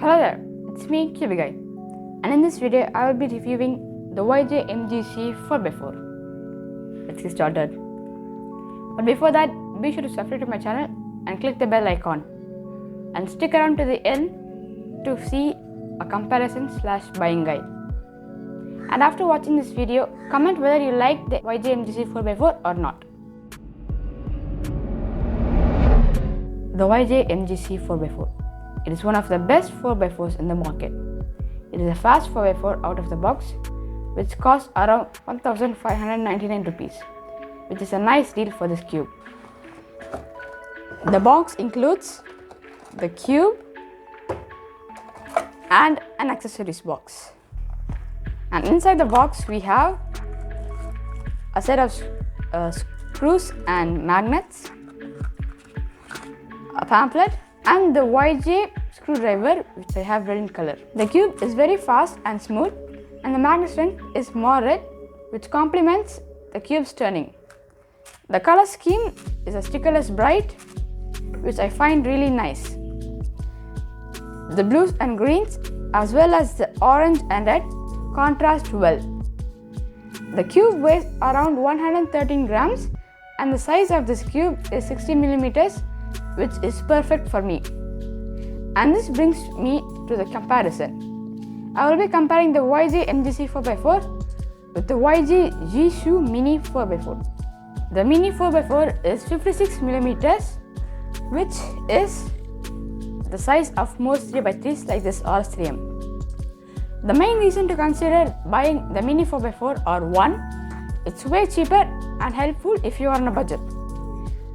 Hello there, it's me Cubey guy, and in this video I will be reviewing the YJ MGC 4x4. Let's get started. But before that, be sure to subscribe to my channel and click the bell icon and stick around to the end to see a comparison / buying guide. And after watching this video, comment whether you like the YJ MGC 4x4 or not. The YJ MGC 4x4. It is one of the best 4x4s in the market. It is a fast 4x4 out of the box, which costs around 1599 rupees, which is a nice deal for this cube. The box includes the cube and an accessories box. And inside the box we have a set of screws and magnets, a pamphlet, and the YJ screwdriver, which I have red in color. The cube is very fast and smooth, and the magnet strength is more red, which complements the cube's turning. The color scheme is a stickerless bright, which I find really nice. The blues and greens as well as the orange and red contrast well. The cube weighs around 113 grams and the size of this cube is 60 millimeters, which is perfect for me. And this brings me to the comparison. I will be comparing the YJ MGC 4x4 with the YJ Zhisu Mini 4x4. The Mini 4x4 is 56 millimeters, which is the size of most 3x3s like this RS3M. The main reason to consider buying the Mini 4x4 are 1. It's way cheaper and helpful if you are on a budget.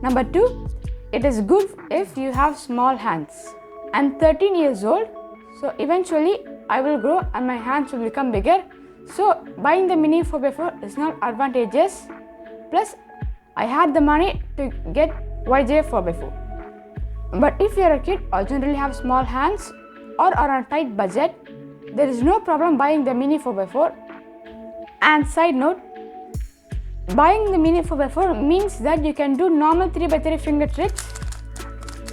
Number 2. It is good if you have small hands. I'm 13 years old, so eventually I will grow and my hands will become bigger. So buying the Mini 4x4 is not advantageous. Plus, I had the money to get YJ 4x4. But if you're a kid or generally have small hands or are on a tight budget, there is no problem buying the Mini 4x4. And side note, buying the Mini 4x4 means that you can do normal 3x3 finger tricks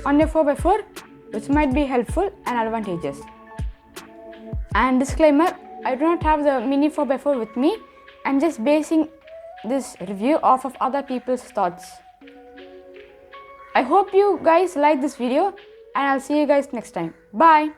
on your 4x4, which might be helpful and advantageous. And disclaimer, I do not have the Mini 4x4 with me. I'm just basing this review off of other people's thoughts. I hope you guys like this video and I'll see you guys next time. Bye!